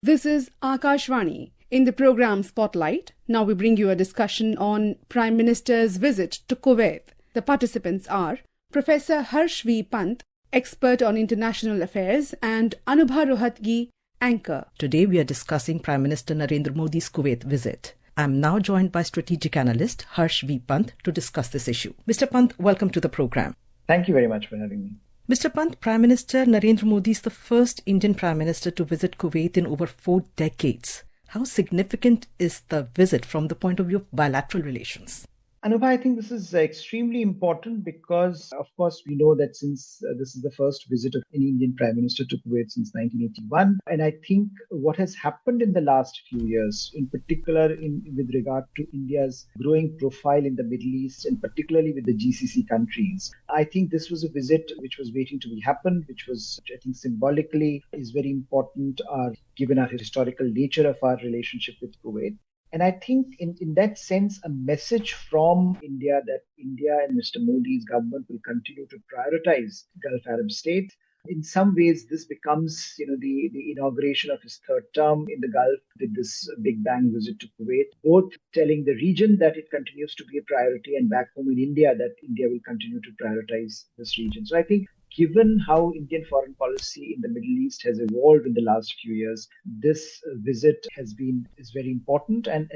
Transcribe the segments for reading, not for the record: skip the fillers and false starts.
This is Akashvani. In the program Spotlight, now we bring you a discussion on Prime Minister's visit to Kuwait. The participants are Professor Pant, expert on international affairs, and Anubha Rohatgi, anchor. Today we are discussing Prime Minister Narendra Modi's Kuwait visit. I am now joined by strategic analyst Pant to discuss this issue. Mr. Pant, welcome to the program. Thank you very much for having me. Mr. Pant, Prime Minister Narendra Modi is the first Indian Prime Minister to visit Kuwait in over 4 decades. How significant is the visit from the point of view of bilateral relations? Anubha, I think this is extremely important because, of course, we know that since this is the first visit of any Indian Prime Minister to Kuwait since 1981. And I think what has happened in the last few years, in particular with regard to India's growing profile in the Middle East, and particularly with the GCC countries, I think this was a visit which was waiting to be happened, which I think symbolically is very important, given our historical nature of our relationship with Kuwait. And I think in that sense, a message from India that India and Mr. Modi's government will continue to prioritize Gulf Arab states. In some ways, this becomes, the inauguration of his third term in the Gulf with this big bang visit to Kuwait, both telling the region that it continues to be a priority and back home in India that India will continue to prioritize this region. So I think given how Indian foreign policy in the Middle East has evolved in the last few years, this visit is very important and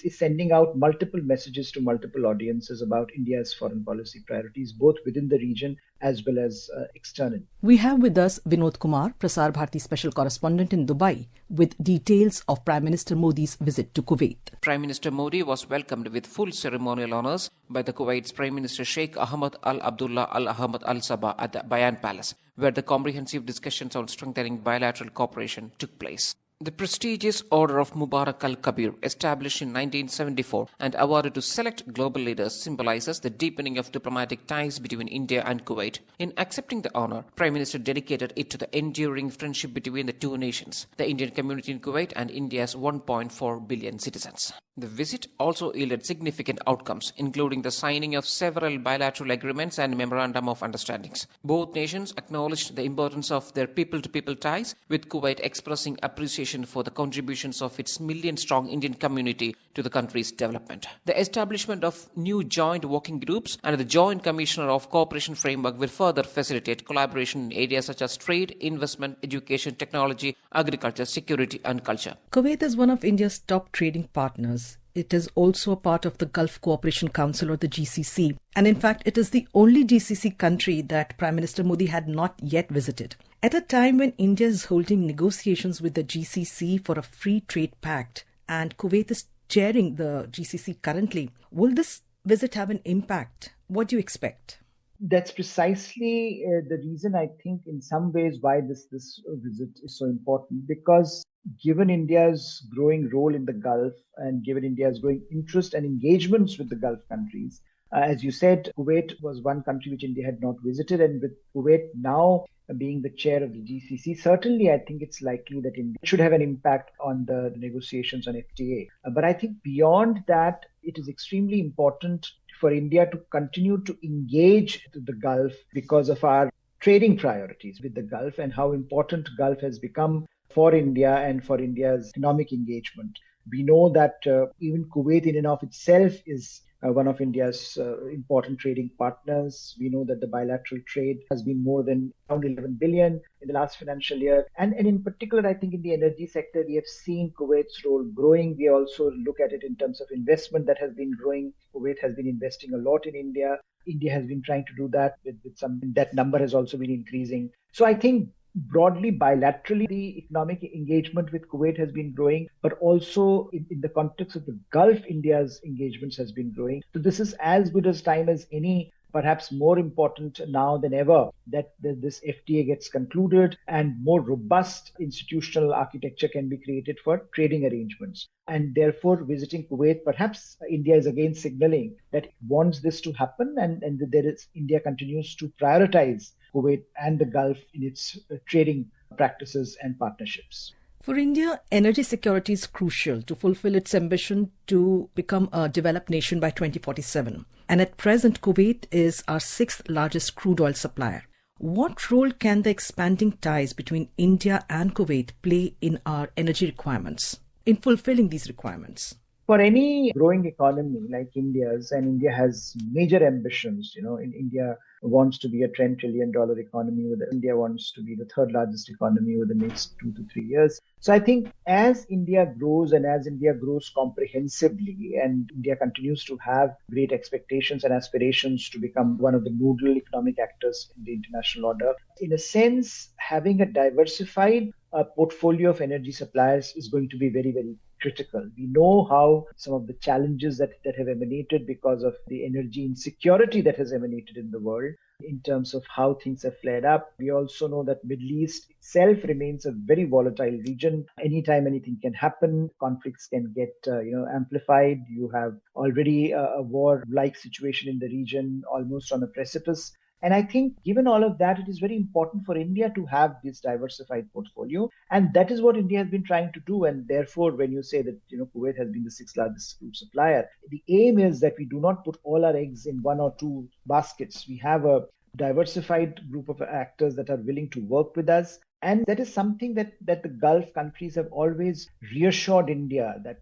is sending out multiple messages to multiple audiences about India's foreign policy priorities, both within the region as well as externally. We have with us Vinod Kumar, Prasar Bharati Special Correspondent in Dubai, with details of Prime Minister Modi's visit to Kuwait. Prime Minister Modi was welcomed with full ceremonial honours by the Kuwait's Prime Minister Sheikh Ahmed Al Abdullah Al Ahmed Al Sabah at the Bayan Palace, where the comprehensive discussions on strengthening bilateral cooperation took place. The prestigious Order of Mubarak al-Kabir, established in 1974 and awarded to select global leaders, symbolizes the deepening of diplomatic ties between India and Kuwait. In accepting the honor, Prime Minister dedicated it to the enduring friendship between the two nations, the Indian community in Kuwait and India's 1.4 billion citizens. The visit also yielded significant outcomes, including the signing of several bilateral agreements and memorandum of understandings. Both nations acknowledged the importance of their people-to-people ties, with Kuwait expressing appreciation for the contributions of its million-strong Indian community to the country's development. The establishment of new joint working groups and the Joint Commissioner of Cooperation Framework will further facilitate collaboration in areas such as trade, investment, education, technology, agriculture, security and culture. Kuwait is one of India's top trading partners. It is also a part of the Gulf Cooperation Council or the GCC. And in fact, it is the only GCC country that Prime Minister Modi had not yet visited. At a time when India is holding negotiations with the GCC for a free trade pact and Kuwait is chairing the GCC currently, will this visit have an impact? What do you expect? That's precisely the reason, I think, in some ways why this visit is so important, because given India's growing role in the Gulf and given India's growing interest and engagements with the Gulf countries, as you said, Kuwait was one country which India had not visited, and with Kuwait now being the chair of the GCC, certainly I think it's likely that India should have an impact on the negotiations on FTA. But I think beyond that, it is extremely important for India to continue to engage the Gulf because of our trading priorities with the Gulf and how important Gulf has become for India and for India's economic engagement. We know that even Kuwait in and of itself is one of India's important trading partners. We know that the bilateral trade has been more than around 11 billion in the last financial year. And in particular, I think in the energy sector, we have seen Kuwait's role growing. We also look at it in terms of investment that has been growing. Kuwait has been investing a lot in India. India has been trying to do that with some, that number has also been increasing. So I think broadly, bilaterally, the economic engagement with Kuwait has been growing, but also in the context of the Gulf, India's engagements has been growing. So this is as good as time as any, perhaps more important now than ever, that this FTA gets concluded and more robust institutional architecture can be created for trading arrangements. And therefore, visiting Kuwait, perhaps India is again signaling that it wants this to happen and India continues to prioritize Kuwait and the Gulf in its trading practices and partnerships. For India, energy security is crucial to fulfill its ambition to become a developed nation by 2047. And at present, Kuwait is our 6th largest crude oil supplier. What role can the expanding ties between India and Kuwait play in our energy requirements, in fulfilling these requirements? For any growing economy like India's, and India has major ambitions, in India wants to be a $10 trillion economy, with India wants to be the third largest economy within the next 2 to 3 years. So I think as India grows and as India grows comprehensively, and India continues to have great expectations and aspirations to become one of the nodal economic actors in the international order, in a sense, having a diversified portfolio of energy suppliers is going to be very, very critical. We know how some of the challenges that have emanated because of the energy insecurity that has emanated in the world in terms of how things have flared up. We also know that Middle East itself remains a very volatile region. Anytime anything can happen, conflicts can get amplified. You have already a war-like situation in the region, almost on a precipice. And I think given all of that, it is very important for India to have this diversified portfolio. And that is what India has been trying to do. And therefore, when you say that Kuwait has been the sixth largest crude supplier, the aim is that we do not put all our eggs in one or two baskets. We have a diversified group of actors that are willing to work with us. And that is something that the Gulf countries have always reassured India that,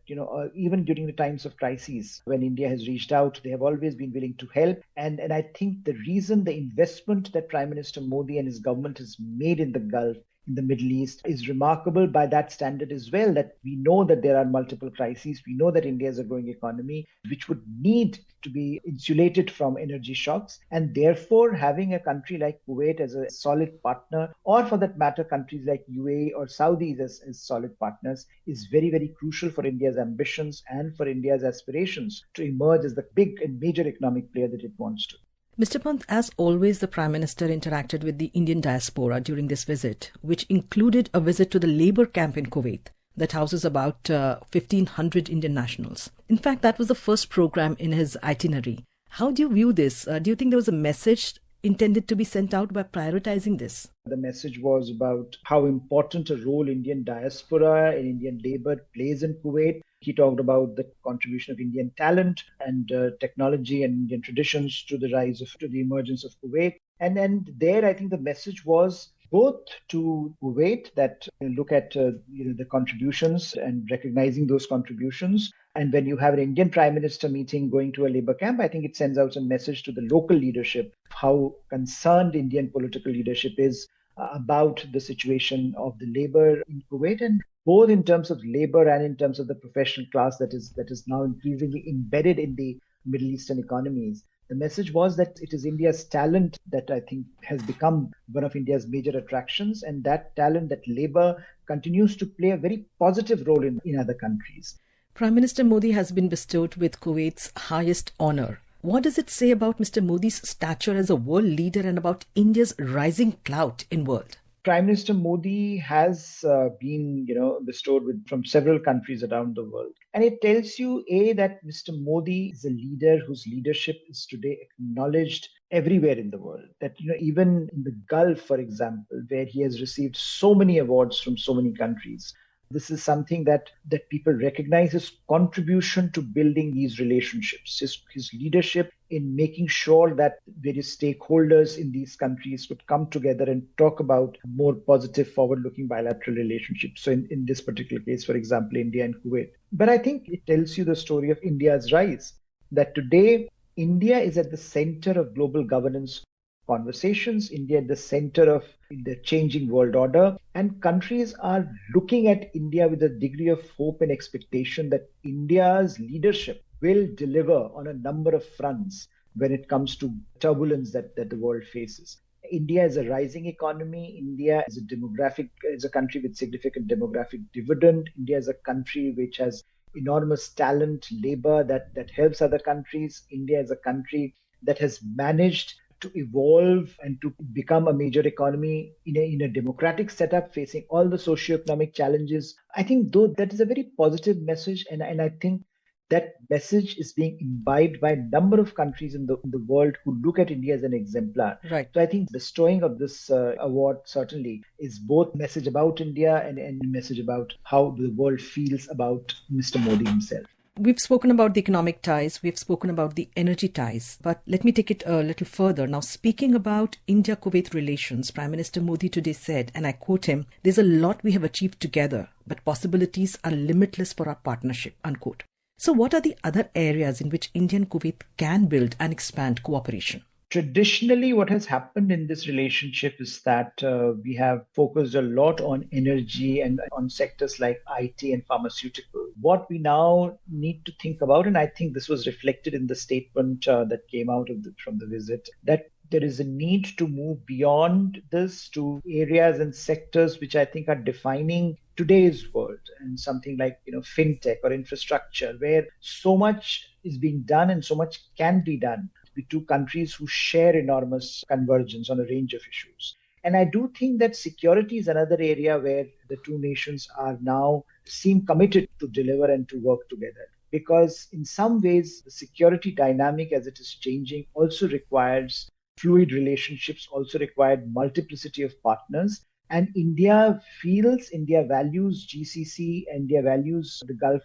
even during the times of crises, when India has reached out, they have always been willing to help. And I think the reason the investment that Prime Minister Modi and his government has made in the Gulf, in the Middle East, is remarkable by that standard as well, that we know that there are multiple crises. We know that India is a growing economy, which would need to be insulated from energy shocks. And therefore, having a country like Kuwait as a solid partner, or for that matter, countries like UAE or Saudis as solid partners, is very, very crucial for India's ambitions and for India's aspirations to emerge as the big and major economic player that it wants to. Mr. Pant, as always, the Prime Minister interacted with the Indian diaspora during this visit, which included a visit to the labour camp in Kuwait that houses about 1,500 Indian nationals. In fact, that was the first program in his itinerary. How do you view this? Do you think there was a message intended to be sent out by prioritizing this? The message was about how important a role Indian diaspora and Indian labour plays in Kuwait. He talked about the contribution of Indian talent and technology and Indian traditions to the emergence of Kuwait. And there, I think the message was both to Kuwait that look at the contributions and recognizing those contributions. And when you have an Indian Prime Minister meeting going to a labor camp, I think it sends out a message to the local leadership how concerned Indian political leadership is about the situation of the labor in Kuwait, and both in terms of labor and in terms of the professional class that is now increasingly embedded in the Middle Eastern economies. The message was that it is India's talent that I think has become one of India's major attractions, and that talent, that labor, continues to play a very positive role in other countries. Prime Minister Modi has been bestowed with Kuwait's highest honour. What does it say about Mr. Modi's stature as a world leader and about India's rising clout in world? Prime Minister Modi has been, bestowed from several countries around the world. And it tells you, that Mr. Modi is a leader whose leadership is today acknowledged everywhere in the world. That, even in the Gulf, for example, where he has received so many awards from so many countries, this is something that people recognize his contribution to building these relationships, his leadership in making sure that various stakeholders in these countries could come together and talk about more positive, forward-looking bilateral relationships. So in this particular case, for example, India and Kuwait. But I think it tells you the story of India's rise, that today India is at the center of global governance conversations, India at the center of the changing world order, and countries are looking at India with a degree of hope and expectation that India's leadership will deliver on a number of fronts when it comes to turbulence that the world faces. India is a rising economy. India is a country with significant demographic dividend. India is a country which has enormous talent, labor that helps other countries. India is a country that has managed to evolve and to become a major economy in a democratic setup facing all the socioeconomic challenges. I think though that is a very positive message, and I think that message is being imbibed by a number of countries in the world who look at India as an exemplar. Right. So I think bestowing of this award certainly is both a message about India and a message about how the world feels about Mr. Modi himself. We've spoken about the economic ties, we've spoken about the energy ties, but let me take it a little further. Now, speaking about India-Kuwait relations, Prime Minister Modi today said, and I quote him, "There's a lot we have achieved together, but possibilities are limitless for our partnership," unquote. So what are the other areas in which India and Kuwait can build and expand cooperation? Traditionally, what has happened in this relationship is that we have focused a lot on energy and on sectors like IT and pharmaceutical. What we now need to think about, and I think this was reflected in the statement that came out of from the visit, that there is a need to move beyond this to areas and sectors which I think are defining today's world, and something like fintech or infrastructure, where so much is being done and so much can be done. Two countries who share enormous convergence on a range of issues. And I do think that security is another area where the two nations are now seem committed to deliver and to work together. Because in some ways, the security dynamic as it is changing also requires fluid relationships, also required multiplicity of partners. And India values GCC, India values the Gulf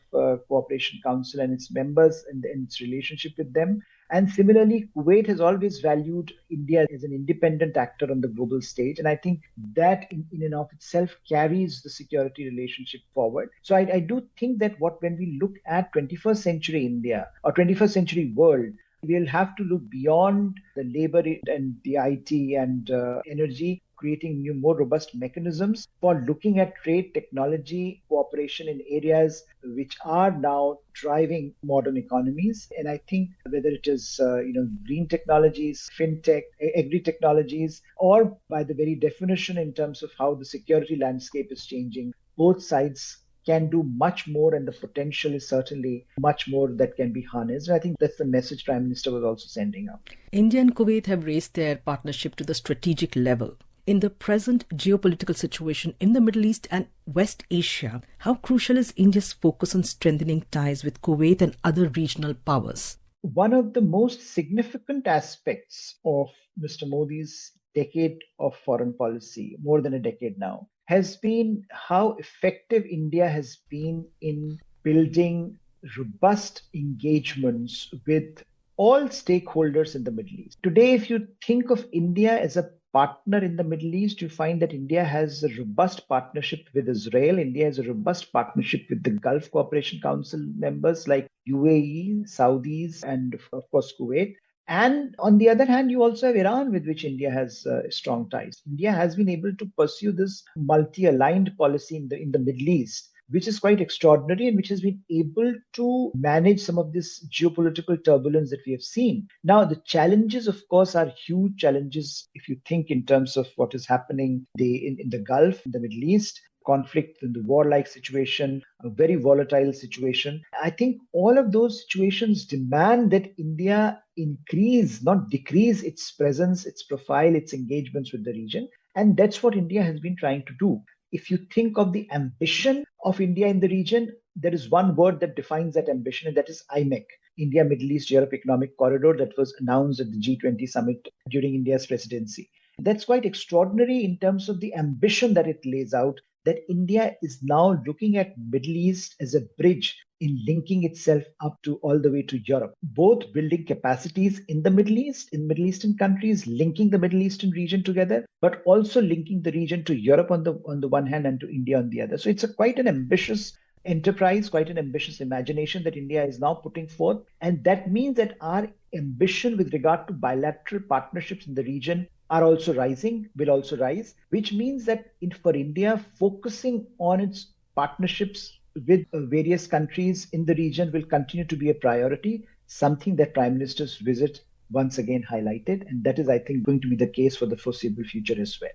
Cooperation Council and its members and its relationship with them. And similarly, Kuwait has always valued India as an independent actor on the global stage. And I think that in and of itself carries the security relationship forward. So I do think that when we look at 21st century India or 21st century world, we'll have to look beyond the labor and the IT and energy, creating new, more robust mechanisms for looking at trade, technology, cooperation in areas which are now driving modern economies. And I think whether it is green technologies, fintech, agri-technologies, or by the very definition in terms of how the security landscape is changing, both sides can do much more, and the potential is certainly much more that can be harnessed. And I think that's the message Prime Minister was also sending out. India and Kuwait have raised their partnership to the strategic level. In the present geopolitical situation in the Middle East and West Asia, how crucial is India's focus on strengthening ties with Kuwait and other regional powers? One of the most significant aspects of Mr. Modi's decade of foreign policy, more than a decade now, has been how effective India has been in building robust engagements with all stakeholders in the Middle East. Today, if you think of India as a partner in the Middle East, you find that India has a robust partnership with Israel. India has a robust partnership with the Gulf Cooperation Council members like UAE, Saudis, and of course Kuwait. And on the other hand, you also have Iran, with which India has strong ties. India has been able to pursue this multi-aligned policy in the Middle East, which is quite extraordinary and which has been able to manage some of this geopolitical turbulence that we have seen. Now, the challenges, of course, are huge challenges if you think in terms of what is happening in the Gulf, in the Middle East, conflict in the warlike situation, a very volatile situation. I think all of those situations demand that India increase, not decrease, its presence, its profile, its engagements with the region. And that's what India has been trying to do. If you think of the ambition of India in the region, there is one word that defines that ambition, and that is IMEC, India, Middle East, Europe Economic Corridor, that was announced at the G20 summit during India's presidency. That's quite extraordinary in terms of the ambition that it lays out, that India is now looking at Middle East as a bridge in linking itself up to all the way to Europe, both building capacities in the Middle East, in Middle Eastern countries, linking the Middle Eastern region together, but also linking the region to Europe on the one hand and to India on the other. So it's quite an ambitious enterprise, quite an ambitious imagination that India is now putting forth. And that means that our ambition with regard to bilateral partnerships in the region are also rising, will also rise, which means that for India, focusing on its partnerships with various countries in the region will continue to be a priority, something that Prime Minister's visit once again highlighted. And that is, I think, going to be the case for the foreseeable future as well.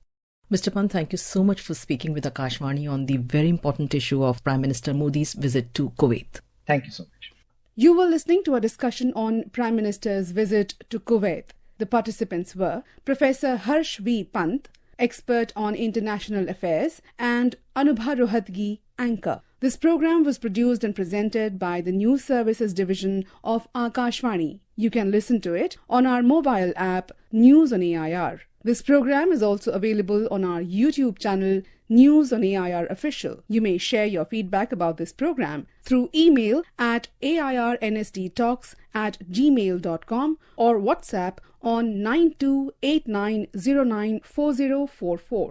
Mr. Pant, thank you so much for speaking with Akashvani on the very important issue of Prime Minister Modi's visit to Kuwait. Thank you so much. You were listening to a discussion on Prime Minister's visit to Kuwait. The participants were Professor Harsh V. Pant, expert on international affairs, and Anubha Rohatgi, anchor. This program was produced and presented by the News Services Division of Akashvani. You can listen to it on our mobile app News on AIR. This program is also available on our YouTube channel, News on AIR Official. You may share your feedback about this program through email at airnsdtalks@gmail.com or WhatsApp on 9289094044.